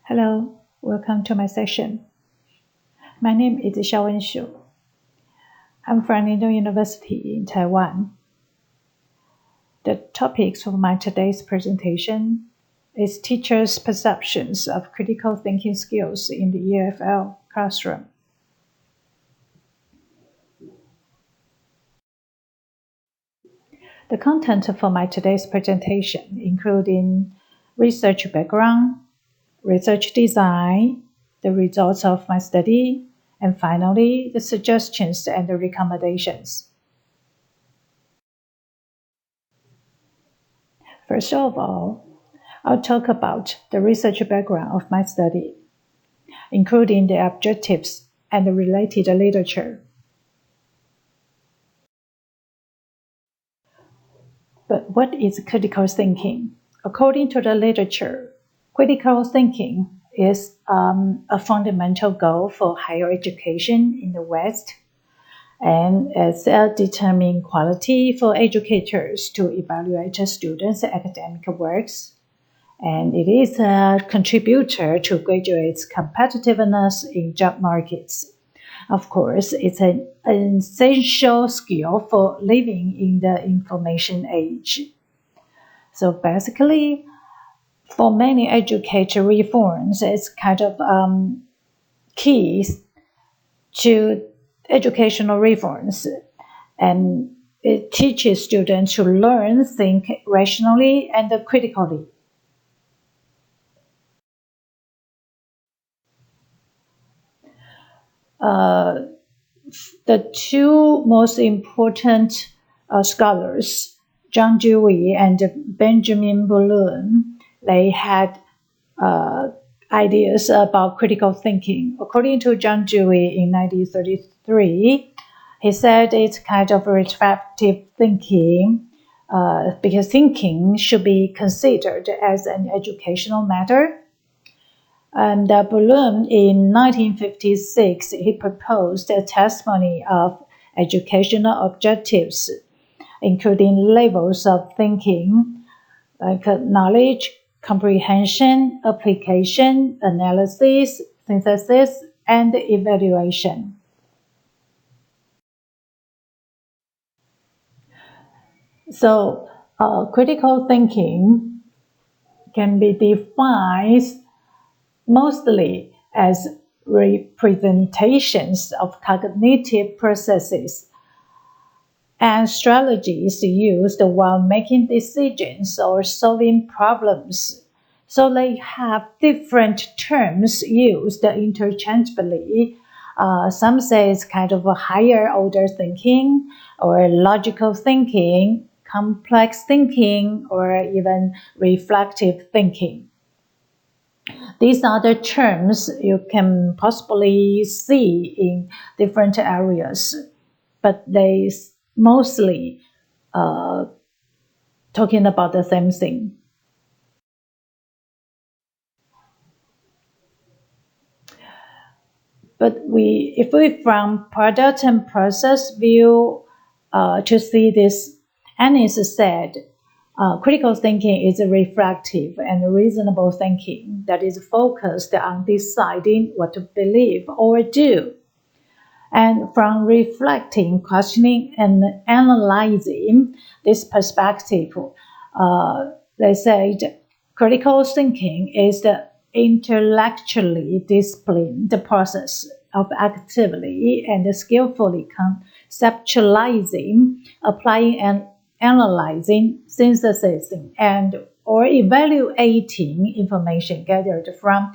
Hello, welcome to my session. My name is Hsiao-Wen. I'm from Ningbo University in Taiwan. The topics of my today's presentation is teachers' perceptions of critical thinking skills in the EFL classroom. The content for my today's presentation including research background, research design, the results of my study, and finally, the suggestions and the recommendations. First of all, I'll talk about the research background of my study, including the objectives and the related literature. But what is critical thinking? According to the literature, critical thinking is a fundamental goal for higher education in the West, and it's a determining quality for educators to evaluate students' academic works, and it is a contributor to graduates' competitiveness in job markets. Of course, it's an essential skill for living in the information age. So basically, for many educator reforms, it's kind of key to educational reforms, and it teaches students to learn, think rationally and critically. The two most important scholars, Zhang Dewey and Benjamin Bloom, they had ideas about critical thinking. According to Zhang Dewey in 1933, he said it's kind of reflective thinking because thinking should be considered as an educational matter. And Bloom in 1956, he proposed a testimony of educational objectives, including levels of thinking, like knowledge, comprehension, application, analysis, synthesis, and evaluation. So, critical thinking can be defined mostly as representations of cognitive processes and strategies used while making decisions or solving problems. So they have different terms used interchangeably. Some say it's kind of a higher order thinking, or logical thinking, complex thinking, or even reflective thinking. These are the terms you can possibly see in different areas, but they mostly talking about the same thing. But if we from product and process view to see this, Annis said, critical thinking is reflective and reasonable thinking that is focused on deciding what to believe or do. And from reflecting, questioning, and analyzing this perspective, they said critical thinking is the intellectually disciplined process of actively and skillfully conceptualizing, applying, and analyzing, synthesizing, and or evaluating information gathered from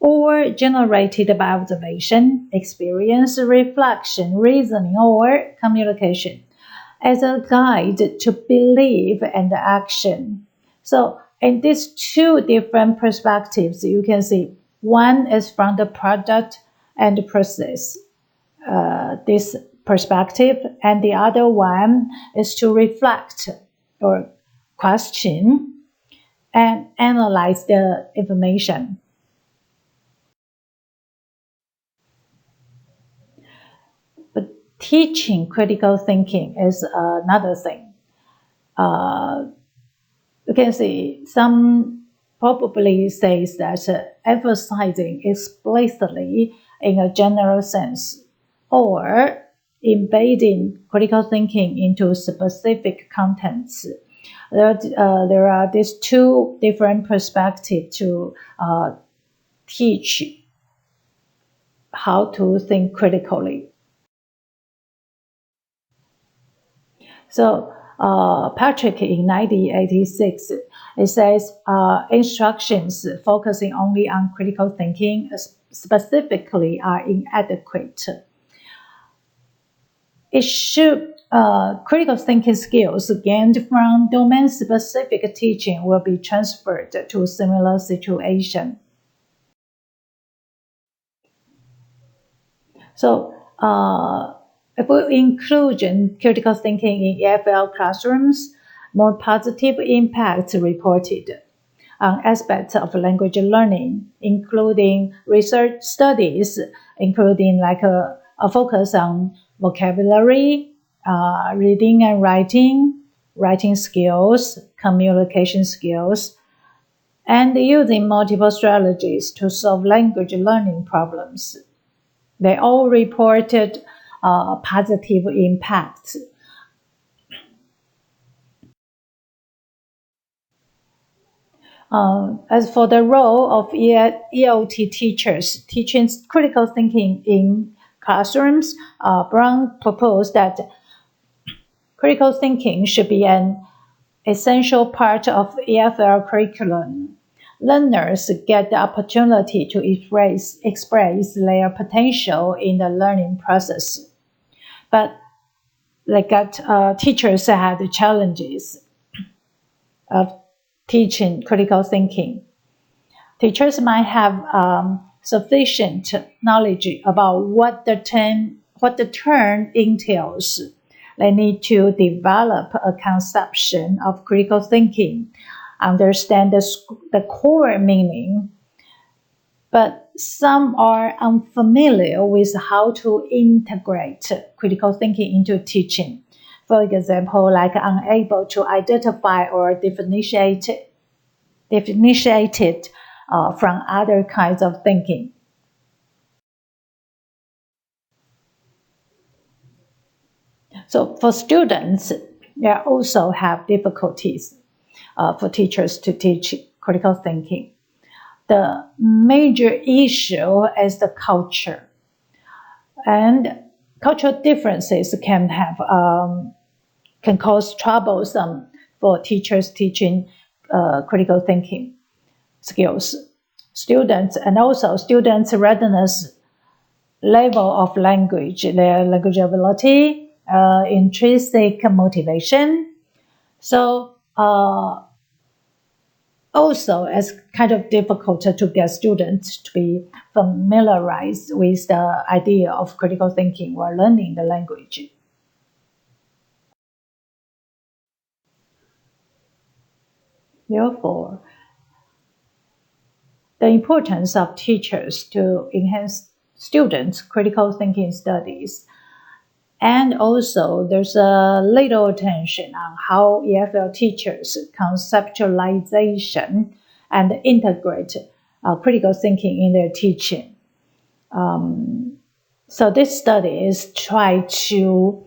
or generated by observation, experience, reflection, reasoning, or communication as a guide to belief and action. So in these two different perspectives, you can see one is from the product and process, this perspective, and the other one is to reflect or question and analyze the information. But teaching critical thinking is another thing. You can see some probably says that emphasizing explicitly in a general sense or embedding critical thinking into specific contents. There are these two different perspectives to teach how to think critically. So Patrick in 1986, it says instructions focusing only on critical thinking specifically are inadequate. It should critical thinking skills gained from domain-specific teaching will be transferred to similar situation. So if we include critical thinking in EFL classrooms, more positive impacts reported on aspects of language learning, including research studies, including like a focus on vocabulary, reading and writing skills, communication skills, and using multiple strategies to solve language learning problems. They all reported positive impacts. As for the role of ELT teachers teaching critical thinking in classrooms, Brown proposed that critical thinking should be an essential part of EFL curriculum. Learners get the opportunity to express their potential in the learning process. But teachers had challenges of teaching critical thinking. Teachers might have sufficient knowledge about what the term entails. They need to develop a conception of critical thinking, understand the core meaning, but some are unfamiliar with how to integrate critical thinking into teaching. For example, like unable to identify or differentiate it from other kinds of thinking. So for students, they also have difficulties for teachers to teach critical thinking. The major issue is the culture, and cultural differences can cause troublesome for teachers teaching critical thinking skills. Students readiness level of language, their language ability, intrinsic motivation. So also it's kind of difficult to get students to be familiarized with the idea of critical thinking while learning the language. Therefore, the importance of teachers to enhance students' critical thinking studies. And also, there's a little attention on how EFL teachers conceptualization and integrate critical thinking in their teaching. So this study is try to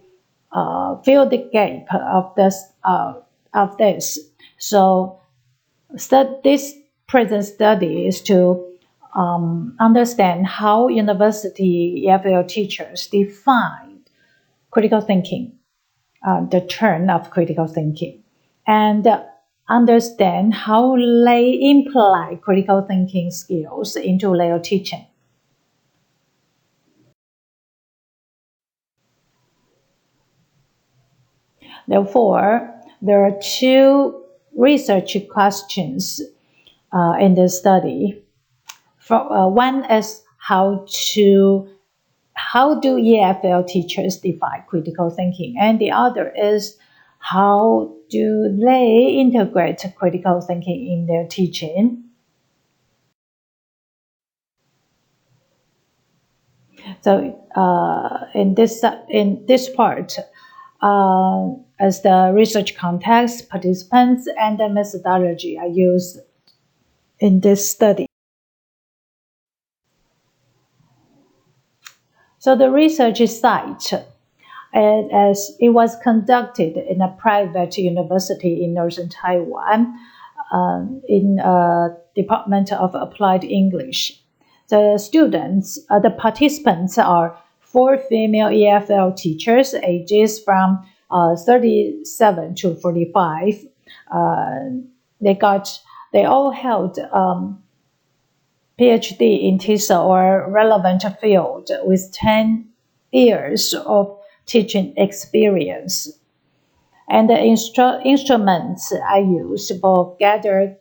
fill the gap of this. So this present study is to understand how university EFL teachers define critical thinking, the term of critical thinking, and understand how they imply critical thinking skills into their teaching. Therefore, there are two research questions in this study. One is how do EFL teachers define critical thinking? And the other is how do they integrate critical thinking in their teaching? So in this part, as the research context, participants, and the methodology are used. in this study. So the research site, as it was conducted in a private university in northern Taiwan, in a Department of Applied English. The participants are 4 female EFL teachers, ages from 37 to 45. They all held PhD in TESOL or relevant field with 10 years of teaching experience. And the instruments I used for gather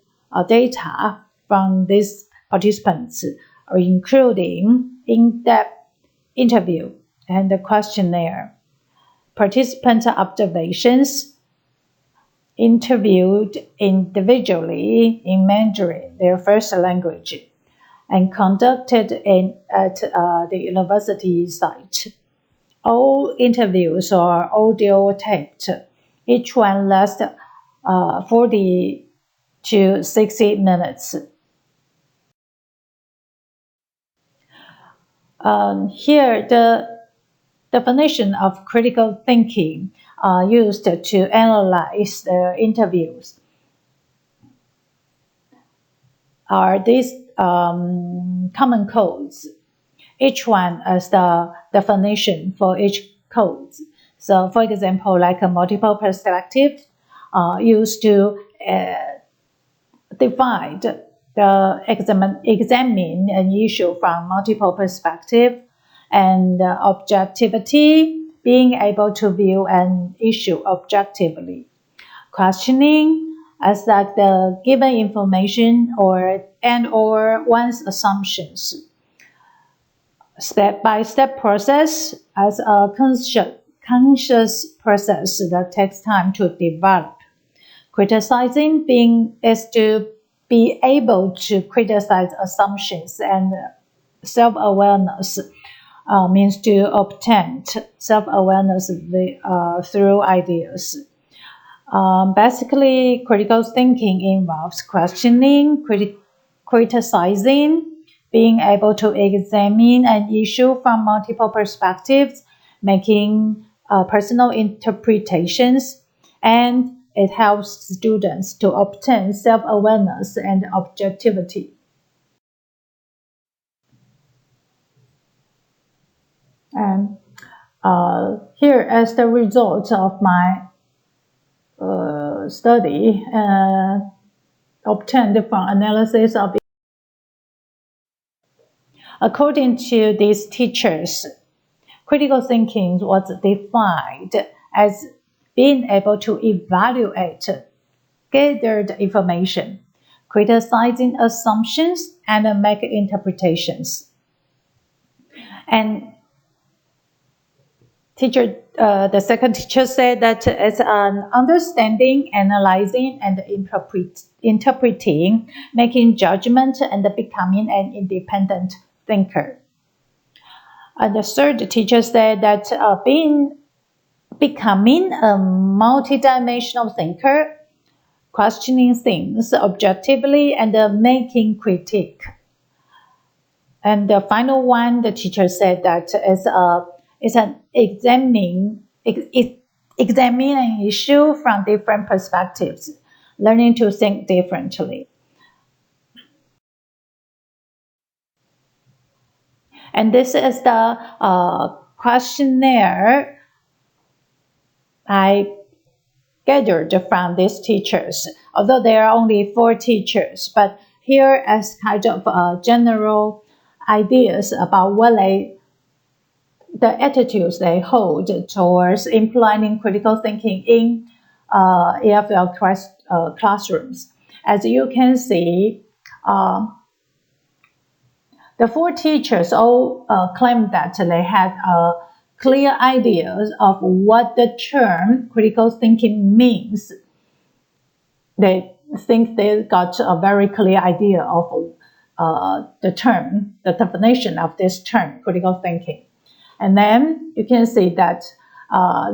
data from these participants are including in-depth interview and the questionnaire, participant observations, interviewed individually in Mandarin, their first language, and conducted at the university site. All interviews are audio taped. Each one lasts 40 to 60 minutes. Here, the definition of critical thinking used to analyze the interviews are these common codes. Each one has the definition for each code. So, for example, like a multiple perspective used to divide examine an issue from multiple perspectives, and objectivity, being able to view an issue objectively. Questioning, as that the given information or one's assumptions. Step-by-step process, as a conscious process that takes time to develop. Criticizing is to be able to criticize assumptions, and self-awareness means to obtain self-awareness through ideas. Basically, critical thinking involves questioning, criticizing, being able to examine an issue from multiple perspectives, making personal interpretations, and it helps students to obtain self-awareness and objectivity. And here, as the result of my study obtained from analysis of, according to these teachers, critical thinking was defined as being able to evaluate gathered information, criticizing assumptions, and make interpretations. And the second teacher said that it's an understanding, analyzing, and interpreting, making judgment, and becoming an independent thinker. And the third teacher said that becoming a multidimensional thinker, questioning things objectively, and making critique. And the final one, the teacher said that it's an examining an issue from different perspectives, learning to think differently. And this is the questionnaire I gathered from these teachers. Although there are only 4 teachers, but here as kind of general ideas about the attitudes they hold towards implementing critical thinking in EFL classrooms. As you can see, the 4 teachers all claimed that they had clear ideas of what the term critical thinking means. They think they got a very clear idea of the definition of this term, critical thinking. And then you can see that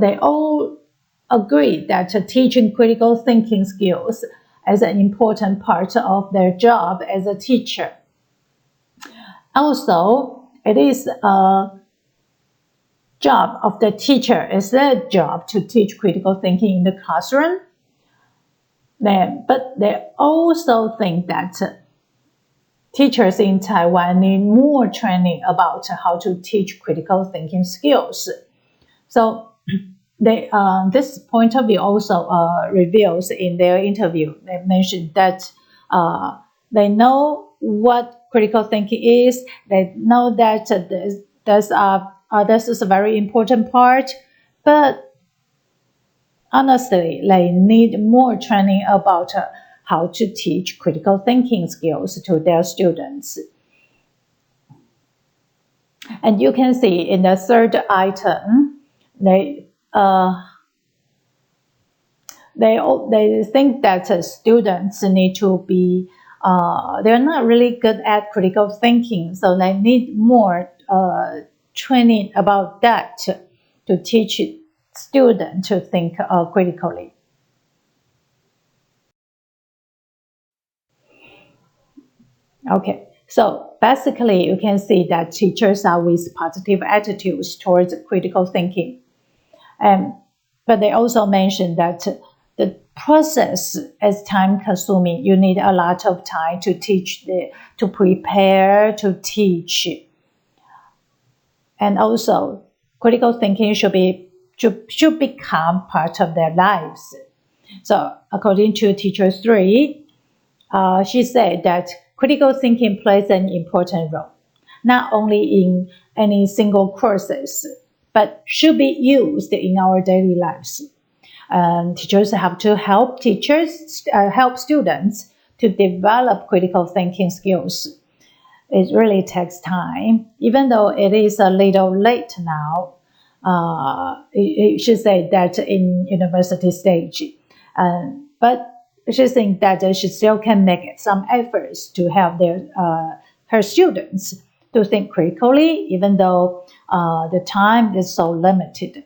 they all agree that teaching critical thinking skills as an important part of their job as a teacher. Also, it is a job of the teacher, it's their job to teach critical thinking in the classroom. But they also think that teachers in Taiwan need more training about how to teach critical thinking skills. So this point of view also reveals in their interview. They mentioned that they know what critical thinking is. They know that this is a very important part, but honestly, they need more training about how to teach critical thinking skills to their students. And you can see in the third item, they think that students need to be, they're not really good at critical thinking, so they need more training about that to teach students to think critically. Okay, so basically you can see that teachers are with positive attitudes towards critical thinking. But they also mentioned that the process is time consuming. You need a lot of time to teach, to prepare, to teach. And also, critical thinking should become part of their lives. So according to teacher 3, she said that critical thinking plays an important role, not only in any single courses, but should be used in our daily lives. Teachers have to help students to develop critical thinking skills. It really takes time, even though it is a little late now. It should say that in university stage, but she thinks that she still can make some efforts to help her students to think critically, even though the time is so limited.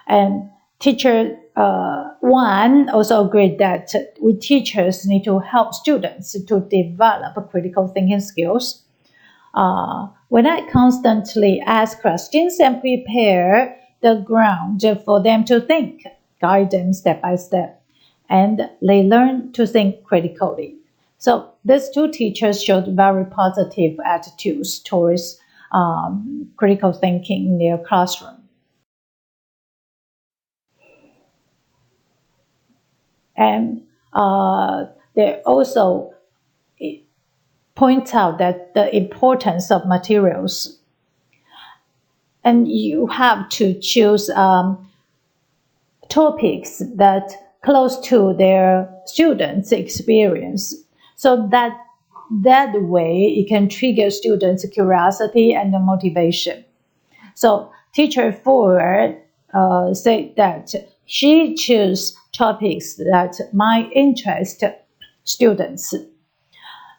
And teacher 1 also agreed that we teachers need to help students to develop critical thinking skills. When I constantly ask questions and prepare the ground for them to think, guide them step by step, and they learn to think critically. So these 2 teachers showed very positive attitudes towards critical thinking in their classroom. And they also point out that the importance of materials. And you have to choose topics that close to their students' experience, so that way it can trigger students' curiosity and motivation. So teacher 4 said that she chose topics that might interest students,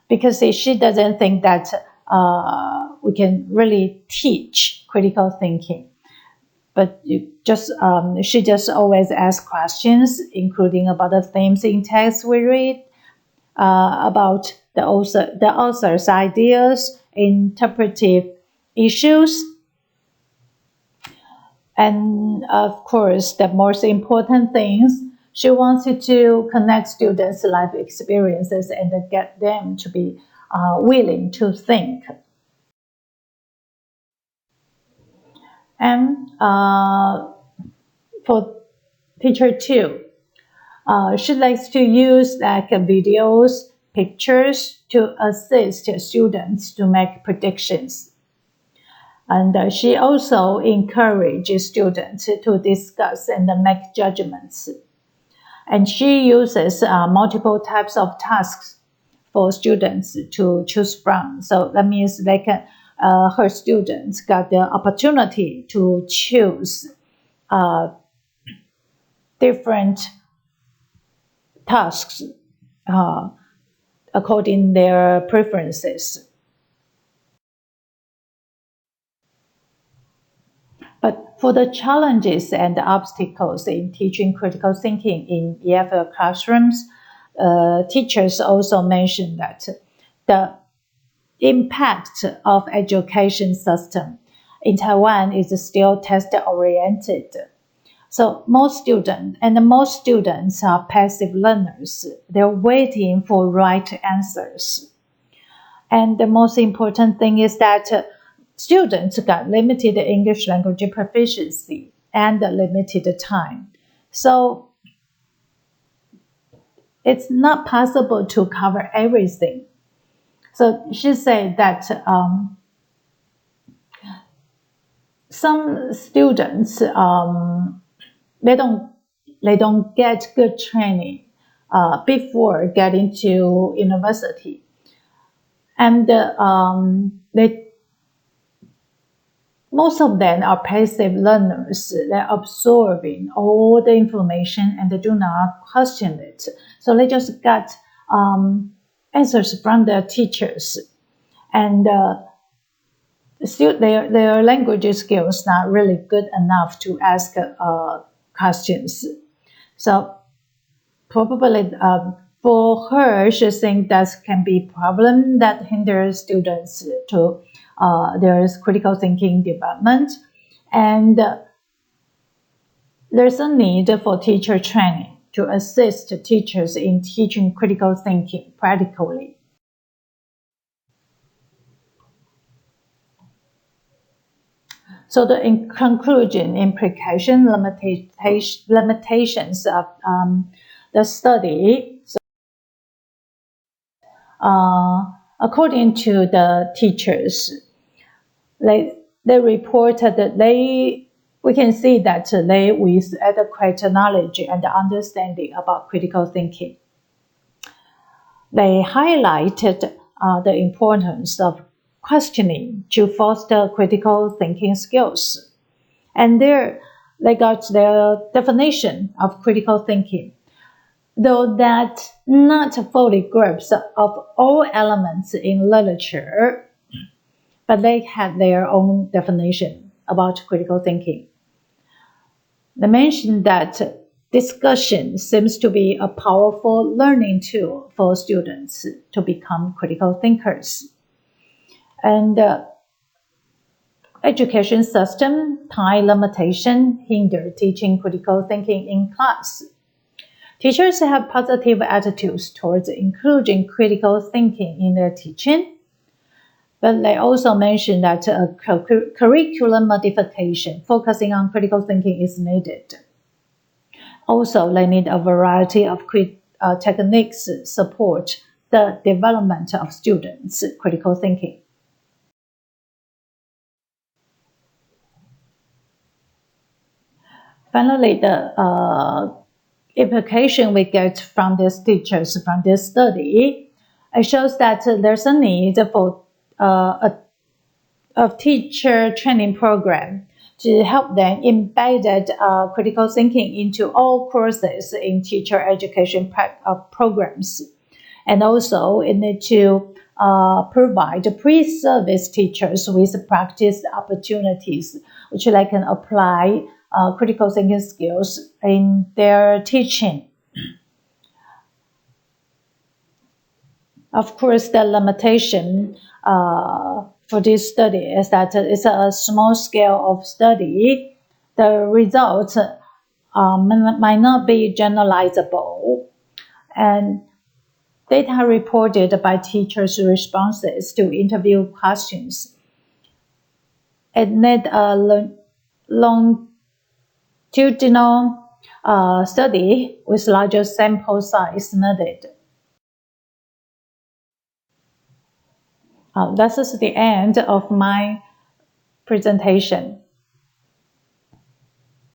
because she doesn't think that we can really teach critical thinking. But she just always asks questions, including about the themes in text we read, about the author's ideas, interpretive issues, and of course, the most important things, she wanted to connect students' life experiences and get them to be willing to think. And for teacher 2, she likes to use videos, pictures to assist students to make predictions. And she also encourages students to discuss and make judgments. And she uses multiple types of tasks for students to choose from. So that means her students got the opportunity to choose different tasks according to their preferences. But for the challenges and obstacles in teaching critical thinking in EFL classrooms, teachers also mentioned that the impact of education system in Taiwan is still test-oriented. So most students are passive learners. They're waiting for right answers. And the most important thing is that students got limited English language proficiency and limited time. So it's not possible to cover everything. So she said that some students they don't get good training before getting to university, and most of them are passive learners. They're absorbing all the information and they do not question it. So they just got answers from their teachers, and their language skills not really good enough to ask questions. So probably for her, she thinks that can be a problem that hinders students to their critical thinking development, and there's a need for teacher training to assist teachers in teaching critical thinking practically. So in conclusion, implication, limitations of the study. So, according to the teachers, they reported that we can see that they with adequate knowledge and understanding about critical thinking. They highlighted the importance of questioning to foster critical thinking skills. And they got their definition of critical thinking, though that not fully grasps of all elements in literature, but they had their own definition about critical thinking. They mentioned that discussion seems to be a powerful learning tool for students to become critical thinkers. And education system time limitation hinder teaching critical thinking in class. Teachers have positive attitudes towards including critical thinking in their teaching, but they also mentioned that a curriculum modification focusing on critical thinking is needed. Also, they need a variety of techniques support the development of students' critical thinking. Finally, the implication we get from these teachers from this study, it shows that there's a need for a teacher training program to help them embedded critical thinking into all courses in teacher education programs. And also it need to provide pre-service teachers with practice opportunities which they can apply critical thinking skills in their teaching. Of course, the limitation for this study is that it's a small scale of study. The results might not be generalizable, and data reported by teachers' responses to interview questions. It need a longitudinal study with larger sample size needed. This is the end of my presentation.